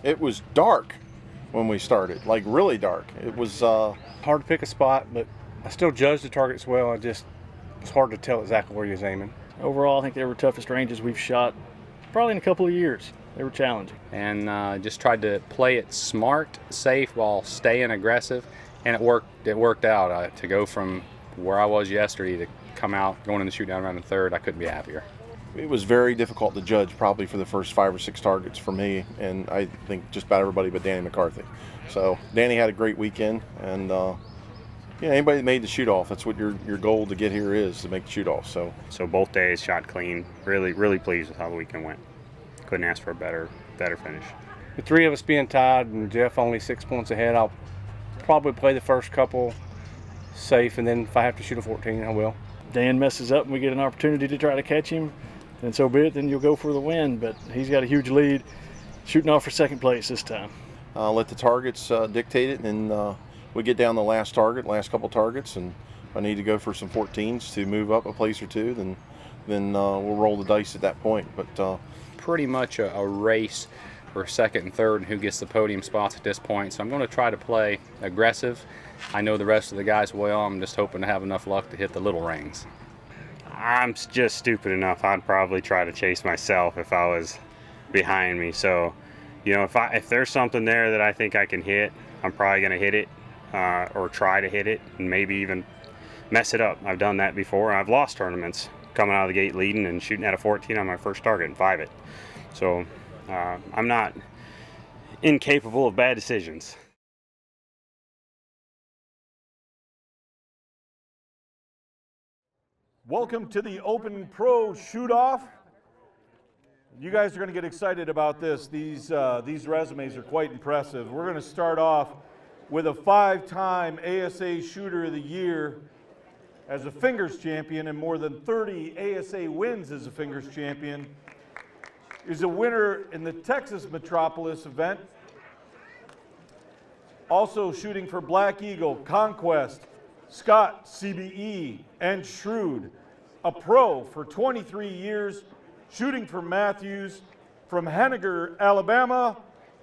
It was dark when we started, like really dark. It was Hard to pick a spot, but I still judged the targets well. It's hard to tell exactly where he was aiming. Overall, I think they were toughest ranges we've shot probably in a couple of years. They were challenging. And just tried to play it smart, safe, while staying aggressive, and it worked. It worked out. To go from where I was yesterday to come out going in the shoot down around the third, I couldn't be happier. It was very difficult to judge probably for the first 5 or 6 targets for me, and I think just about everybody but Danny McCarthy. So Danny had a great weekend, and anybody that made the shoot-off, that's what your goal to get here is, to make the shoot-off. So both days shot clean. Really pleased with how the weekend went. Couldn't ask for a better finish. The 3 of us being tied and Jeff only 6 points ahead, I'll probably play the first couple safe, and then if I have to shoot a 14, I will. Dan messes up and we get an opportunity to try to catch him, and so be it, then you'll go for the win. But he's got a huge lead, shooting off for second place this time. Let the targets dictate it, and we get down the last couple targets, and if I need to go for some 14s to move up a place or two, then we'll roll the dice at that point. But Pretty much a race for second and third and who gets the podium spots at this point. So I'm going to try to play aggressive. I know the rest of the guys well. I'm just hoping to have enough luck to hit the little rings. I'm just stupid enough. I'd probably try to chase myself if I was behind me. So, if there's something there that I think I can hit, I'm probably going to hit it or try to hit it and maybe even mess it up. I've done that before. I've lost tournaments coming out of the gate leading and shooting at a 14 on my first target and 5 it. So I'm not incapable of bad decisions. Welcome to the Open Pro Shoot-Off. You guys are going to get excited about this. These resumes are quite impressive. We're going to start off with a 5-time ASA Shooter of the Year as a fingers champion and more than 30 ASA wins as a fingers champion. He's a winner in the Texas Metropolis event. Also shooting for Black Eagle, Conquest, Scott, CBE, and Shrewd. A pro for 23 years, shooting for Matthews. From Henniger, Alabama,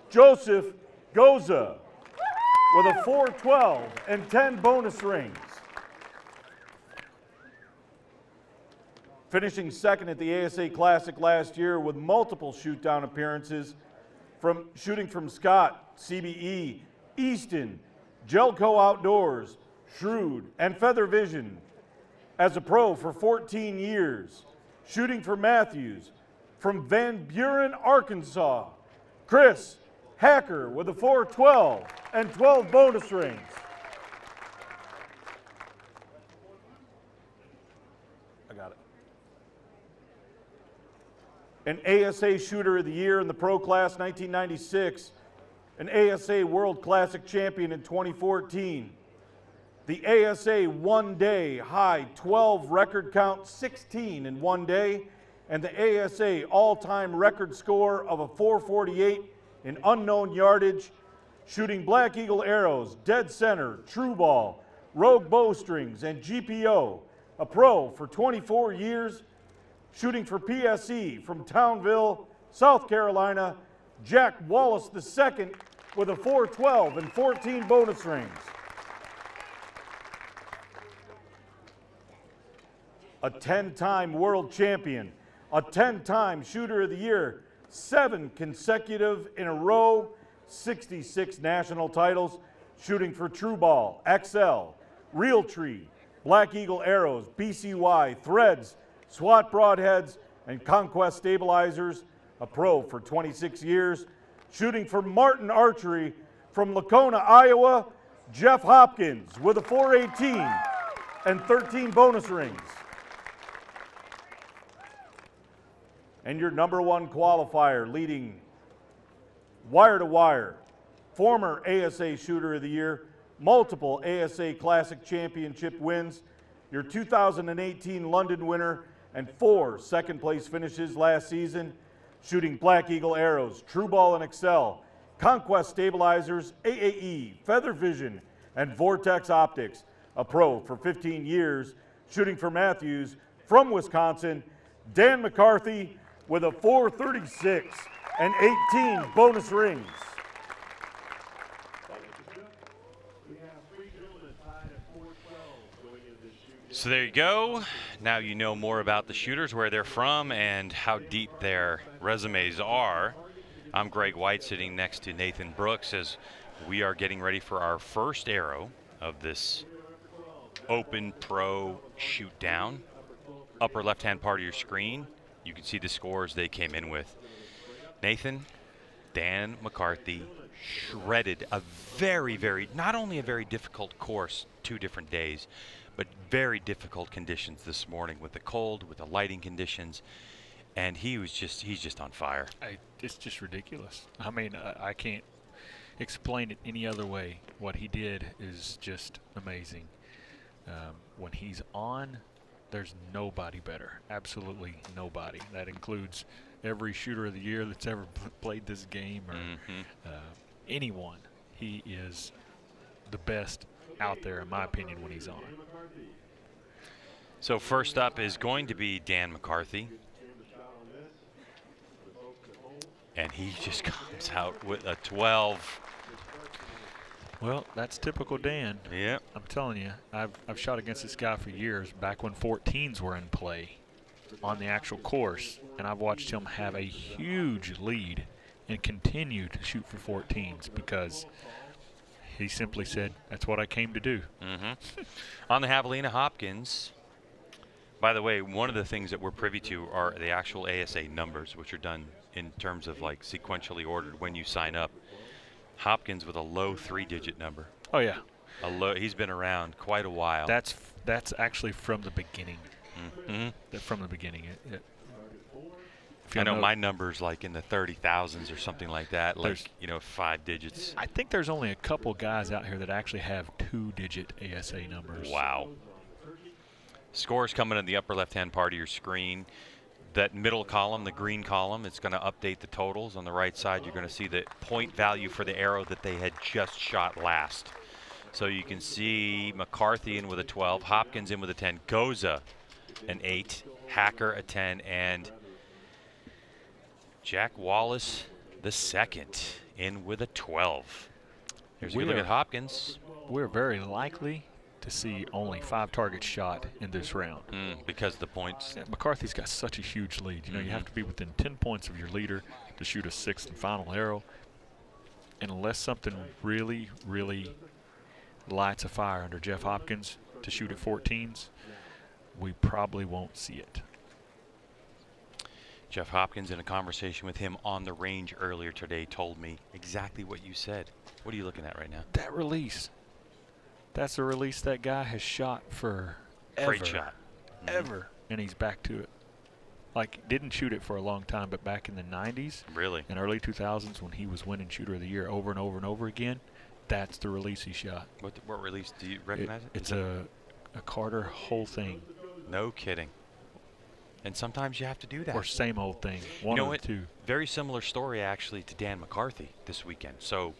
Joseph Goza with a 412 and 10 bonus rings. Finishing second at the ASA Classic last year with multiple shoot-down appearances, from shooting from Scott, CBE, Easton, Gelco Outdoors, Shrewd, and Feather Vision. As a pro for 14 years, shooting for Matthews, from Van Buren, Arkansas, Chris Hacker with a 412 and 12 bonus rings. I got it. An ASA Shooter of the Year in the Pro Class 1996, an ASA World Classic Champion in 2014, the ASA one-day high 12 record count 16 in one day, and the ASA all-time record score of a 448 in unknown yardage, shooting Black Eagle arrows, dead center, true ball, rogue bowstrings, and GPO, a pro for 24 years, shooting for PSE from Townville, South Carolina, Jack Wallace II with a 412 and 14 bonus rings. A 10-time world champion, a 10-time Shooter of the Year, 7 consecutive in a row, 66 national titles, shooting for True Ball, XL, Realtree, Black Eagle arrows, BCY, Threads, SWAT broadheads, and Conquest stabilizers, a pro for 26 years, shooting for Martin Archery from Lacona, Iowa, Jeff Hopkins with a 418 and 13 bonus rings. And your number one qualifier leading wire to wire, former ASA Shooter of the Year, multiple ASA Classic Championship wins, your 2018 London winner, and 4 second place finishes last season, shooting Black Eagle arrows, True Ball and Excel, Conquest stabilizers, AAE, Feather Vision, and Vortex Optics, a pro for 15 years, shooting for Matthews from Wisconsin, Dan McCarthy with a 436 and 18 bonus rings. So there you go. Now you know more about the shooters, where they're from, and how deep their resumes are. I'm Greg White, sitting next to Nathan Brooks as we are getting ready for our first arrow of this Open Pro shoot down. Upper left-hand part of your screen, you can see the scores they came in with. Nathan, Dan McCarthy shredded a not only a very difficult course, 2 different days, but very difficult conditions this morning with the cold, with the lighting conditions, and he's just on fire. It's just ridiculous. I mean, I can't explain it any other way. What he did is just amazing. When he's on, there's nobody better. Absolutely nobody. That includes every shooter of the year that's ever played this game, or anyone. He is the best out there, in my opinion, when he's on. So first up is going to be Dan McCarthy. And he just comes out with a 12. Well, that's typical Dan. Yeah. I'm telling you, I've shot against this guy for years, back when 14s were in play on the actual course, and I've watched him have a huge lead and continue to shoot for 14s because he simply said, that's what I came to do. On the Javelina Hopkins, by the way, one of the things that we're privy to are the actual ASA numbers, which are done in terms of like sequentially ordered when you sign up. Hopkins with a low 3-digit number. Oh yeah, He's been around quite a while. that's actually from the beginning. From the beginning. I know my number's like in the 30,000s or something like that, like 5 digits. I think there's only a couple guys out here that actually have 2-digit ASA numbers. Wow. Scores coming in the upper left-hand part of your screen. That middle column, the green column, it's going to update the totals. On the right side, you're going to see the point value for the arrow that they had just shot last. So you can see McCarthy in with a 12, Hopkins in with a 10, Goza an 8, Hacker a 10, and Jack Wallace the second in with a 12. Here's a good look at Hopkins. We're very likely to see only 5 targets shot in this round. Because the points. Yeah, McCarthy's got such a huge lead. You know, you have to be within 10 points of your leader to shoot a 6th and final arrow. And unless something really, really lights a fire under Jeff Hopkins to shoot at 14s, we probably won't see it. Jeff Hopkins, in a conversation with him on the range earlier today, told me exactly what you said. What are you looking at right now? That release. That's a release that guy has shot for Great shot. Ever. And he's back to it. Like, didn't shoot it for a long time, but back in the 90s. Really? And early 2000s, when he was winning Shooter of the Year over and over and over again, that's the release he shot. What release? Do you recognize it? It's a Carter whole thing. No kidding. And sometimes you have to do that. Or same old thing. One you know or what? two. Very similar story, actually, to Dan McCarthy this weekend. So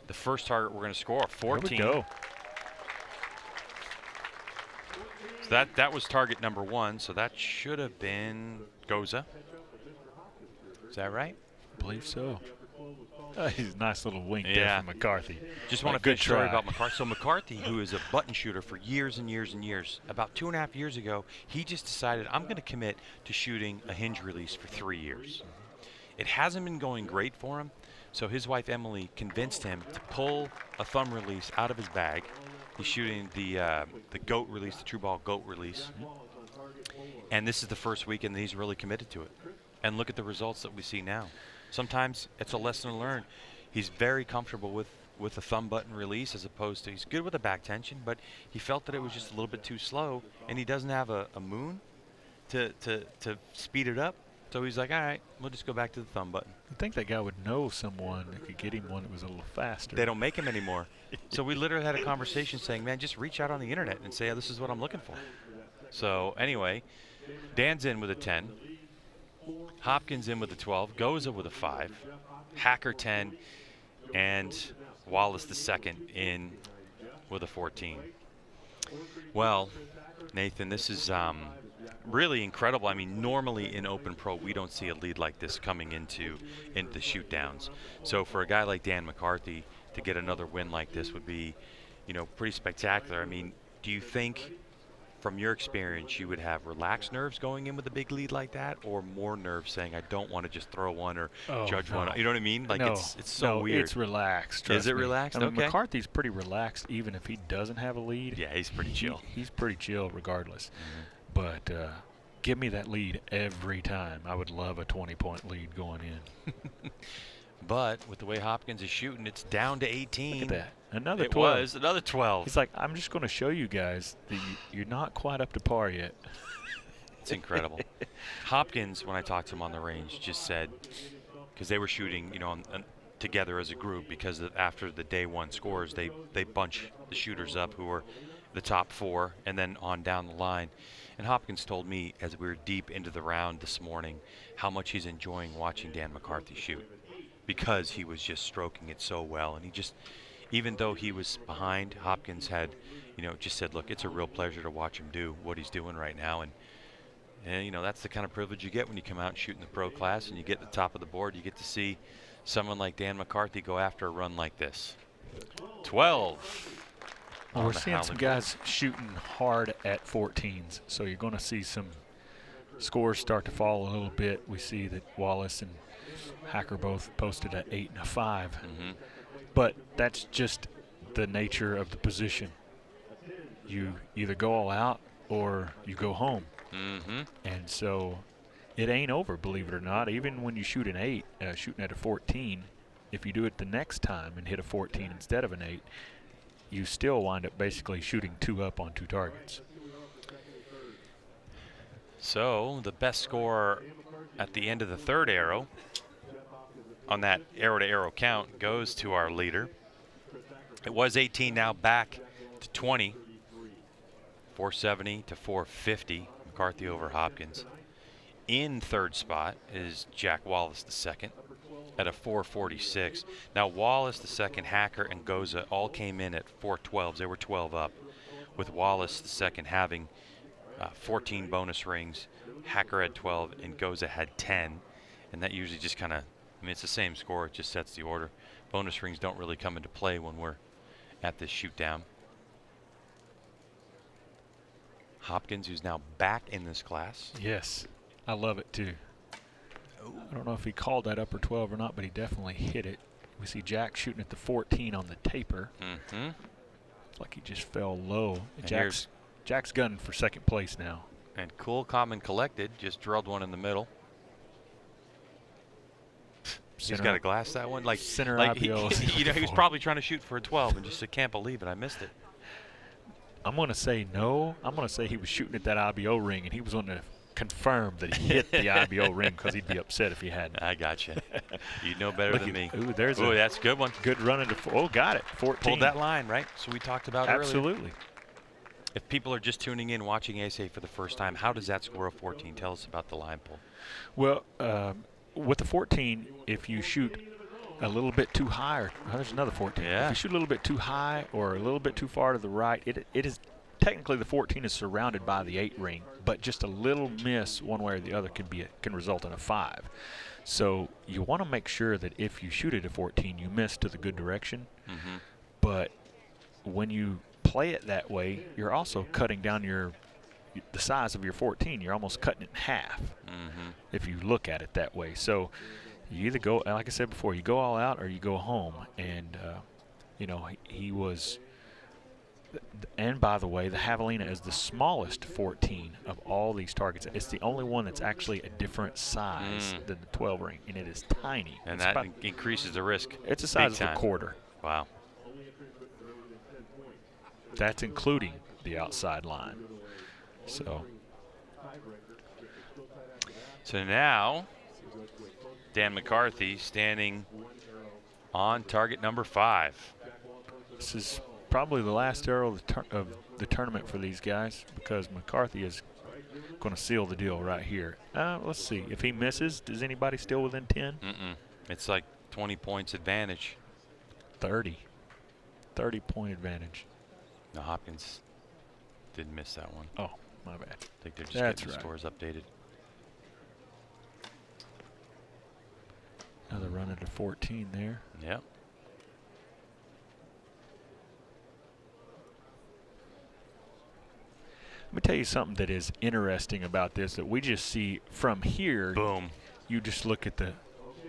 the first target we're going to score, 14. Here we go. So that was target number 1. So that should have been Goza. Is that right? I believe so. He's a nice little wink there Yeah. from McCarthy. Just want to good finish story try. about McCarthy. So McCarthy, who is a button shooter for years and years and years, about 2.5 years ago, he just decided, I'm going to commit to shooting a hinge release for 3 years. It hasn't been going great for him, so his wife Emily convinced him to pull a thumb release out of his bag. He's shooting the GOAT release, the True Ball GOAT release. And this is the first weekend that he's really committed to it. And look at the results that we see now. Sometimes it's a lesson learned. He's very comfortable with a thumb button release, as opposed to, he's good with a back tension, but he felt that it was just a little bit too slow, and he doesn't have a moon to speed it up. So he's like, all right, we'll just go back to the thumb button. I think that guy would know someone that could get him one that was a little faster. They don't make them anymore. So we literally had a conversation saying, man, just reach out on the internet and say, oh, this is what I'm looking for. So anyway, Dan's in with a 10. Hopkins in with a 12. Goza with a 5. Hacker 10. And Wallace the second in with a 14. Well, Nathan, this is really incredible. I mean, normally in Open Pro, we don't see a lead like this coming into the shoot downs. So for a guy like Dan McCarthy to get another win like this would be, pretty spectacular. I mean, do you think, from your experience, you would have relaxed nerves going in with a big lead like that, or more nerves saying, I don't want to just throw one or judge one? You know what I mean? Like, it's so weird. It's relaxed. Is it me. relaxed? I mean, Okay. McCarthy's pretty relaxed even if he doesn't have a lead. Yeah, he's pretty chill. He's pretty chill regardless. But give me that lead every time. I would love a 20-point lead going in. But with the way Hopkins is shooting, it's down to 18. Look at that. Another It 12. was another 12. He's like, I'm just going to show you guys that you're not quite up to par yet. It's incredible. Hopkins, when I talked to him on the range, just said, because they were shooting, together as a group, because after the day one scores, they bunch the shooters up who were the top 4 and then on down the line. And Hopkins told me as we were deep into the round this morning how much he's enjoying watching Dan McCarthy shoot, because he was just stroking it so well. And he just, even though he was behind, Hopkins had, just said, look, it's a real pleasure to watch him do what he's doing right now. And that's the kind of privilege you get when you come out and shoot in the pro class and you get the top of the board. You get to see someone like Dan McCarthy go after a run like this. 12. Well, we're seeing some guys shooting hard at 14s, so you're going to see some scores start to fall a little bit. We see that Wallace and Hacker both posted an 8 and a 5. But that's just the nature of the position. You either go all out or you go home. And so it ain't over, believe it or not. Even when you shoot an 8, shooting at a 14, if you do it the next time and hit a 14 instead of an 8, you still wind up basically shooting 2 up on 2 targets. So the best score at the end of the third arrow on that arrow-to-arrow count goes to our leader. It was 18, now back to 20. 470 to 450, McCarthy over Hopkins. In third spot is Jack Wallace II at a 446. Now Wallace II, Hacker, and Goza all came in at 412s. They were 12 up, with Wallace II having 14 bonus rings. Hacker had 12 and Goza had 10, and that usually just kind of, it's the same score, it just sets the order. Bonus rings don't really come into play when we're at this shoot down. Hopkins, who's now back in this class. Yes, I love it too. I don't know if he called that upper 12 or not, but he definitely hit it. We see Jack shooting at the 14 on the taper. It's like he just fell low. Jack's gunning for second place now. And Cool, Calm, and Collected just drilled one in the middle. He's got to glass that one. Like center IBO. He was probably trying to shoot for a 12 and just said, can't believe it, I missed it. I'm going to say no. I'm going to say he was shooting at that IBO ring, and he was going to confirm that he hit the IBO ring, because he'd be upset if he hadn't. I got you. You know better than me. Ooh, that's a good one. Good run into got it. 14. Pulled that line, right? So we talked about Absolutely. earlier. If people are just tuning in, watching ASA for the first time, how does that score of 14 tell us about the line pull? Well, with the 14, if you shoot a little bit too high, there's another 14. Yeah. If you shoot a little bit too high or a little bit too far to the right, it is technically the 14 is surrounded by the 8 ring, but just a little miss one way or the other can result in a 5. So you want to make sure that if you shoot at a 14, you miss to the good direction. But when you play it that way, you're also cutting down the size of your 14. You're almost cutting it in half if you look at it that way. So you either go, like I said before, you go all out or you go home. And, he was, and by the way, the Javelina is the smallest 14 of all these targets. It's the only one that's actually a different size than the 12 ring, and it is tiny. And that increases the risk. It's the size of a quarter. Wow. That's including the outside line. So now, Dan McCarthy standing on target number 5. This is probably the last arrow of the tournament for these guys, because McCarthy is going to seal the deal right here. Let's see. If he misses, is anybody still within 10? It's like 20 points advantage. 30. 30-point advantage. No, Hopkins didn't miss that one. Oh, My bad. I think they're just That's getting the right. scores updated. Another run into 14 there. Yep. Let me tell you something that is interesting about this that we just see from here. Boom. You just look at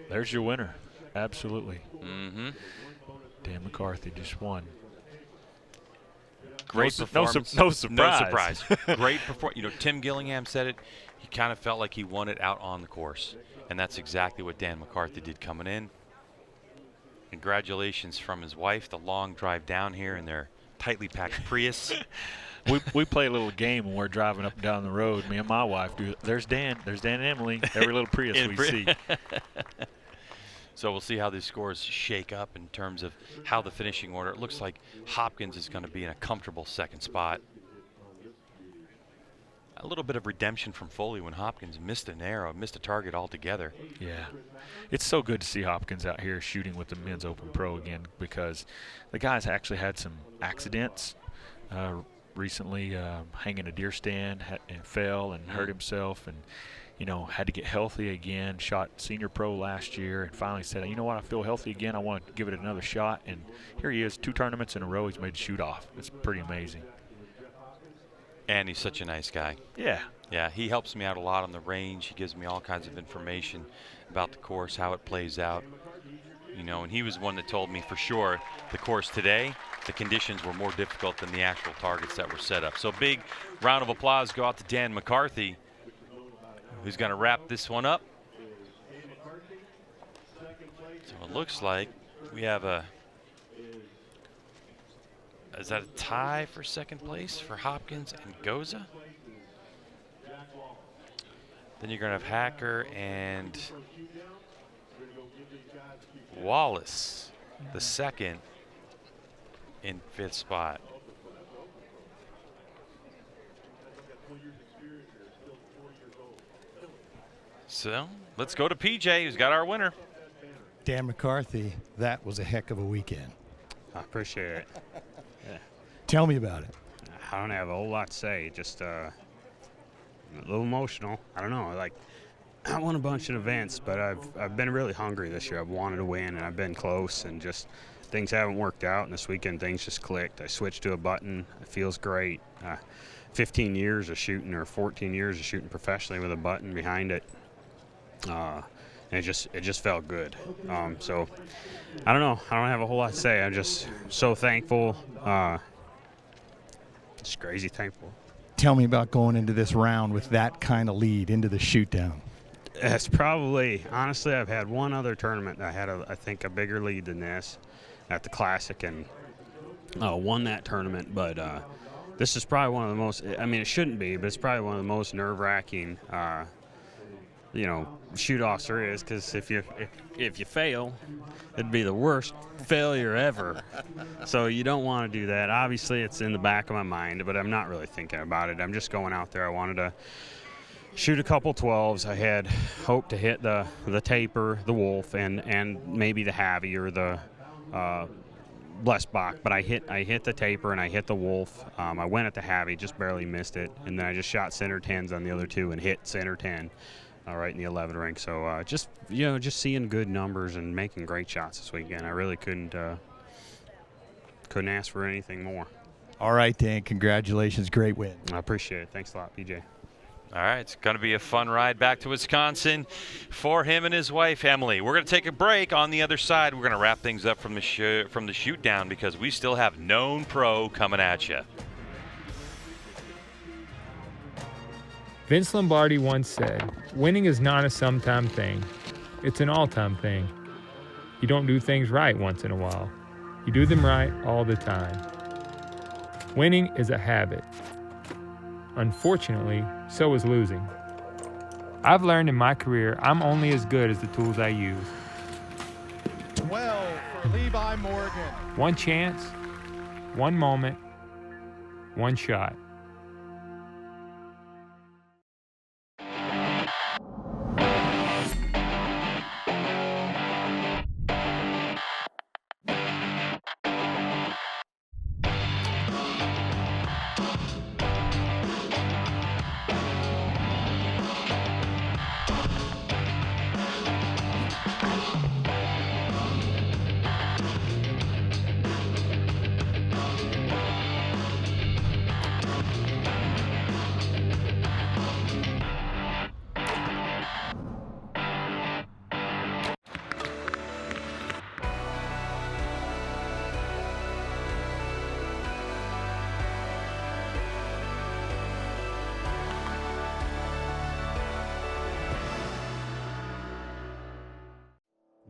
there's your winner. Absolutely. Mm-hmm. Dan McCarthy just won. Great performance. No surprise. No surprise. Great performance. You know, Tim Gillingham said it. He kind of felt like he won it out on the course. And that's exactly what Dan McCarthy did coming in. Congratulations from his wife. The long drive down here in their tightly packed Prius. we play a little game when we're driving up and down the road. Me and my wife do. There's Dan and Emily. Every little Prius we see. So we'll see how these scores shake up in terms of how the finishing order. It looks like Hopkins is going to be in a comfortable second spot. A little bit of redemption from Foley when Hopkins missed an arrow, missed a target altogether. Yeah. It's so good to see Hopkins out here shooting with the men's Open Pro again, because the guy's actually had some accidents recently, hanging a deer stand and fell and hurt himself, and had to get healthy again. Shot senior pro last year and finally said, you know what, I feel healthy again. I want to give it another shot. And here he is, 2 tournaments in a row. He's made the shoot off. It's pretty amazing. And he's such a nice guy. Yeah. Yeah, he helps me out a lot on the range. He gives me all kinds of information about the course, how it plays out. And he was one that told me for sure the course today, the conditions were more difficult than the actual targets that were set up. So big round of applause go out to Dan McCarthy, who's going to wrap this one up. So it looks like we have is that a tie for second place for Hopkins and Goza? Then you're going to have Hacker and Wallace, the second, in 5th spot. So let's go to PJ, who's got our winner. Dan McCarthy, that was a heck of a weekend. I appreciate it. Tell me about it. I don't have a whole lot to say. Just a little emotional. I don't know. I won a bunch of events, but I've been really hungry this year. I've wanted to win, and I've been close, and just things haven't worked out. And this weekend, things just clicked. I switched to a button. It feels great. 15 years of shooting, or 14 years of shooting professionally with a button behind it. And it just felt good. So I don't know. I don't have a whole lot to say. I'm just so thankful. Just crazy thankful. Tell me about going into this round with that kind of lead into the shoot down. It's probably, honestly, I've had one other tournament that had, I think, a bigger lead than this at the Classic, and won that tournament. But this is probably one of the most, it shouldn't be, but it's probably one of the most nerve-wracking shoot-offs there is, because if you fail, it'd be the worst failure ever. So you don't want to do that. Obviously, it's in the back of my mind, but I'm not really thinking about it. I'm just going out there. I wanted to shoot a couple 12s. I had hoped to hit the taper, the wolf, and maybe the Havy or the Blessbach, but I hit the taper and I hit the wolf. I went at the Havy, just barely missed it, and then I just shot center 10s on the other 2 and hit center 10. Right in the 11 ring. So just seeing good numbers and making great shots this weekend. I really couldn't ask for anything more. All right, Dan, congratulations. Great win. I appreciate it. Thanks a lot, PJ. All right, it's going to be a fun ride back to Wisconsin for him and his wife, Emily. We're going to take a break. On the other side, we're going to wrap things up from the shoot down, because we still have Known Pro coming at you. Vince Lombardi once said, winning is not a sometime thing. It's an all-time thing. You don't do things right once in a while. You do them right all the time. Winning is a habit. Unfortunately, so is losing. I've learned in my career I'm only as good as the tools I use. 12 for Levi Morgan. One chance, one moment, one shot.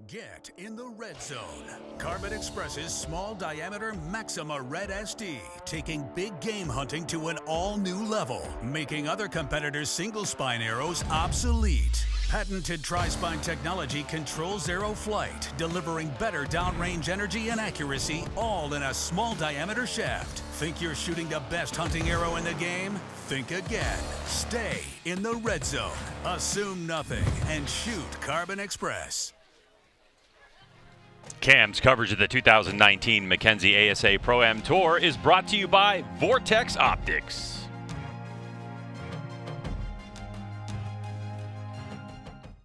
Get in the red zone. Carbon Express's small diameter Maxima Red SD, taking big game hunting to an all-new level, making other competitors' single spine arrows obsolete. Patented tri-spine technology controls arrow flight, delivering better downrange energy and accuracy, all in a small diameter shaft. Think you're shooting the best hunting arrow in the game? Think again. Stay in the red zone. Assume nothing and shoot Carbon Express. Cam's coverage of the 2019 Mackenzie ASA Pro-Am Tour is brought to you by Vortex Optics.